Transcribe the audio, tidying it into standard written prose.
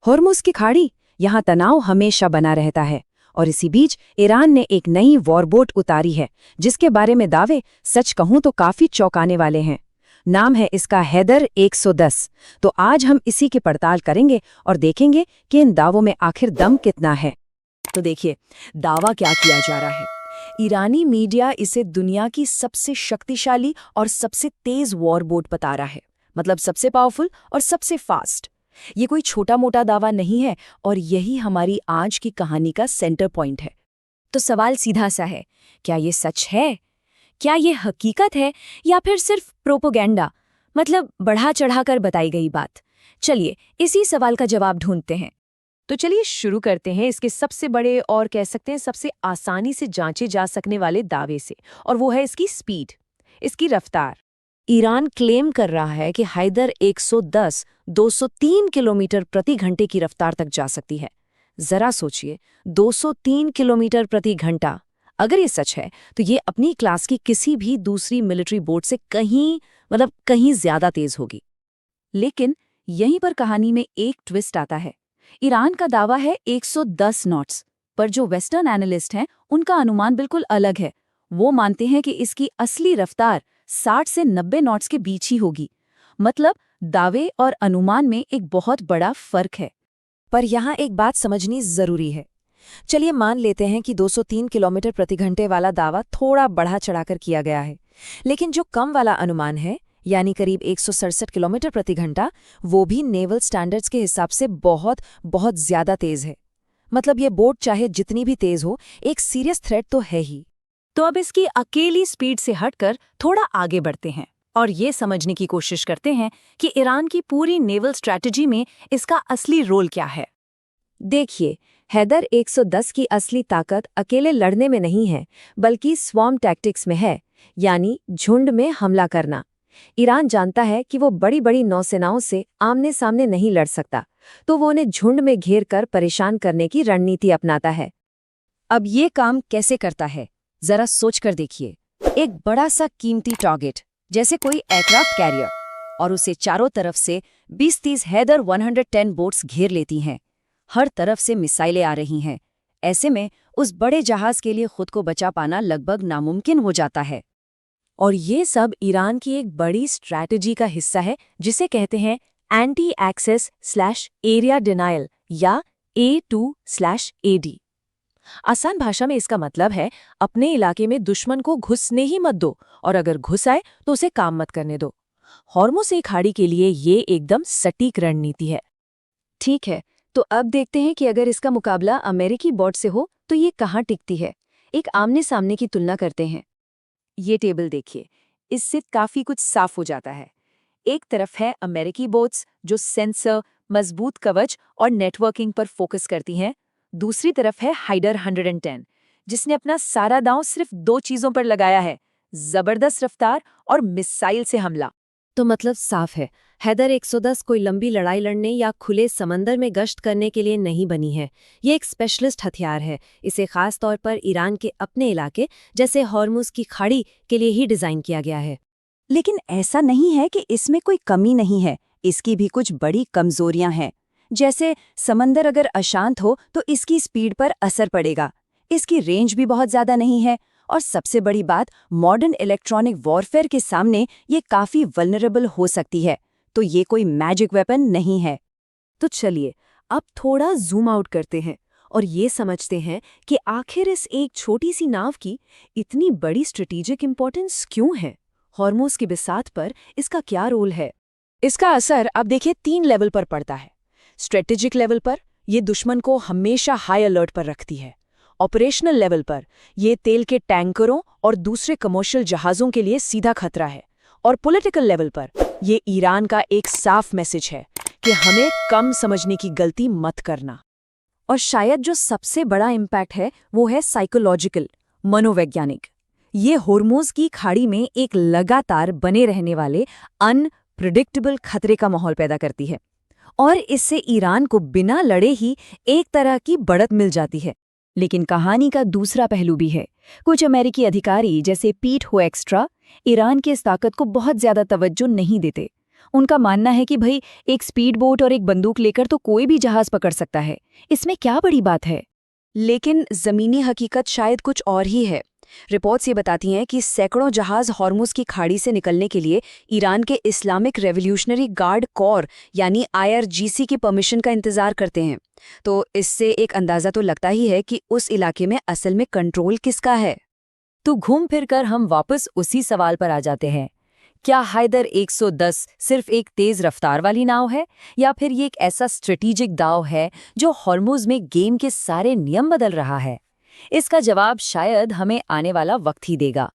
होर्मुज की खाड़ी, यहाँ तनाव हमेशा बना रहता है और इसी बीच ईरान ने एक नई वॉरबोट उतारी है जिसके बारे में दावे सच कहूं तो काफी चौंकाने वाले हैं। नाम है इसका हैदर 110। तो आज हम इसी की पड़ताल करेंगे और देखेंगे कि इन दावों में आखिर दम कितना है। तो देखिए, दावा क्या किया जा रहा है। ईरानी मीडिया इसे दुनिया की सबसे शक्तिशाली और सबसे तेज वॉरबोट बता रहा है, मतलब सबसे पावरफुल और सबसे फास्ट। ये कोई छोटा मोटा दावा नहीं है और यही हमारी आज की कहानी का सेंटर पॉइंट है। तो सवाल सीधा सा है, क्या ये सच है? क्या ये हकीकत है या फिर सिर्फ प्रोपोगेंडा, मतलब बढ़ा चढ़ाकर बताई गई बात? चलिए इसी सवाल का जवाब ढूंढते हैं। तो चलिए शुरू करते हैं इसके सबसे बड़े और कह सकते हैं सबसे आसानी से जांचे जा सकने वाले दावे से, और वो है इसकी स्पीड, इसकी रफ्तार। ईरान क्लेम कर रहा है कि हैदर 110 203 किलोमीटर प्रति घंटे की रफ्तार तक जा सकती है। जरा सोचिए, 203 किलोमीटर प्रति घंटा। अगर ये सच है तो ये अपनी क्लास की किसी भी दूसरी मिलिट्री बोट से कहीं ज्यादा तेज होगी। लेकिन यहीं पर कहानी में एक ट्विस्ट आता है। ईरान का दावा है 110 नॉट्स, पर जो वेस्टर्न एनालिस्ट हैं उनका अनुमान बिल्कुल अलग है। वो मानते हैं कि इसकी असली रफ्तार 60 से 90 नॉट्स के बीच ही होगी। मतलब दावे और अनुमान में एक बहुत बड़ा फर्क है। पर यहाँ एक बात समझनी जरूरी है। चलिए मान लेते हैं कि 203 किलोमीटर प्रति घंटे वाला दावा थोड़ा बढ़ा चढ़ाकर किया गया है, लेकिन जो कम वाला अनुमान है यानी करीब 167 किलोमीटर प्रति घंटा, वो भी नेवल स्टैंडर्ड्स के हिसाब से बहुत बहुत ज्यादा तेज है। मतलब ये बोट चाहे जितनी भी तेज हो, एक सीरियस थ्रेट तो है ही। तो अब इसकी अकेली स्पीड से हटकर थोड़ा आगे बढ़ते हैं और ये समझने की कोशिश करते हैं कि ईरान की पूरी नेवल स्ट्रैटेजी में इसका असली रोल क्या है। देखिए, हैदर 110 की असली ताकत अकेले लड़ने में नहीं है, बल्कि स्वॉर्म टैक्टिक्स में है, यानी झुंड में हमला करना। ईरान जानता है कि वो बड़ी बड़ी नौसेनाओं से आमने सामने नहीं लड़ सकता, तो वो उन्हें झुंड में घेर कर परेशान करने की रणनीति अपनाता है। अब ये काम कैसे करता है, जरा सोच कर देखिए। एक बड़ा सा कीमती टारगेट, जैसे कोई एयरक्राफ्ट कैरियर, और उसे चारों तरफ से 20-30 हैदर 110 बोट्स घेर लेती हैं। हर तरफ से मिसाइलें आ रही हैं। ऐसे में उस बड़े जहाज के लिए खुद को बचा पाना लगभग नामुमकिन हो जाता है। और ये सब ईरान की एक बड़ी स्ट्रैटेजी का हिस्सा है जिसे कहते हैं anti access slash area denial या A2/AD। आसान भाषा में इसका मतलब है अपने इलाके में दुश्मन को घुसने ही मत दो, और अगर घुस आए तो उसे काम मत करने दो। होर्मुज खाड़ी के लिए ये एकदम सटीक रणनीति है। ठीक है, तो अब देखते हैं कि अगर इसका मुकाबला अमेरिकी बोट से हो तो ये कहाँ टिकती है। एक आमने सामने की तुलना करते हैं। ये टेबल देखिए, इससे काफी कुछ साफ हो जाता है। एक तरफ है अमेरिकी बोट्स जो सेंसर, मजबूत कवच और नेटवर्किंग पर फोकस करती हैं। दूसरी तरफ है हैदर 110, जिसने अपना सारा दांव सिर्फ 2 चीजों पर लगाया है, जबरदस्त रफ्तार और मिसाइल से हमला। तो मतलब साफ है, हैदर 110 कोई लंबी लड़ाई लड़ने या खुले समंदर में गश्त करने के लिए नहीं बनी है। ये एक स्पेशलिस्ट हथियार है। इसे खास तौर पर ईरान के अपने इलाके जैसे होर्मुज की खाड़ी के लिए ही डिजाइन किया गया है। लेकिन ऐसा नहीं है कि इसमें कोई कमी नहीं है, इसकी भी कुछ बड़ी कमजोरियां हैं। जैसे समंदर अगर अशांत हो तो इसकी स्पीड पर असर पड़ेगा। इसकी रेंज भी बहुत ज्यादा नहीं है, और सबसे बड़ी बात, मॉडर्न इलेक्ट्रॉनिक वॉरफेयर के सामने ये काफी वल्नरेबल हो सकती है। तो ये कोई मैजिक वेपन नहीं है। तो चलिए अब थोड़ा जूम आउट करते हैं और ये समझते हैं कि आखिर इस एक छोटी सी नाव की इतनी बड़ी स्ट्रेटेजिक इंपॉर्टेंस क्यों है। होर्मुज की बिसात पर इसका क्या रोल है? इसका असर अब देखिए 3 लेवल पर पड़ता है। स्ट्रेटेजिक लेवल पर ये दुश्मन को हमेशा हाई अलर्ट पर रखती है। ऑपरेशनल लेवल पर ये तेल के टैंकरों और दूसरे कमर्शियल जहाज़ों के लिए सीधा खतरा है। और पॉलिटिकल लेवल पर ये ईरान का एक साफ मैसेज है कि हमें कम समझने की गलती मत करना। और शायद जो सबसे बड़ा इम्पैक्ट है वो है साइकोलॉजिकल, मनोवैज्ञानिक। ये होर्मुज की खाड़ी में एक लगातार बने रहने वाले अनप्रिडिक्टेबल खतरे का माहौल पैदा करती है, और इससे ईरान को बिना लड़े ही एक तरह की बढ़त मिल जाती है। लेकिन कहानी का दूसरा पहलू भी है। कुछ अमेरिकी अधिकारी जैसे पीट होएक्स्ट्रा ईरान की इस ताकत को बहुत ज्यादा तवज्जो नहीं देते। उनका मानना है कि भाई एक स्पीड बोट और एक बंदूक लेकर तो कोई भी जहाज पकड़ सकता है, इसमें क्या बड़ी बात है। लेकिन जमीनी हकीकत शायद कुछ और ही है। रिपोर्ट्स ये बताती हैं कि सैकड़ों जहाज हॉर्मुज की खाड़ी से निकलने के लिए ईरान के इस्लामिक रेवोल्यूशनरी गार्ड कॉर यानी IRGC की परमिशन का इंतजार करते हैं। तो इससे एक अंदाजा तो लगता ही है कि उस इलाके में असल में कंट्रोल किसका है। तो घूम फिर कर हम वापस उसी सवाल पर आ जाते हैं, क्या हाइदर 110 सिर्फ एक तेज रफ्तार वाली नाव है, या फिर ये एक ऐसा स्ट्रेटेजिक दाव है जो हॉर्मुज में गेम के सारे नियम बदल रहा है? इसका जवाब शायद हमें आने वाला वक्त ही देगा।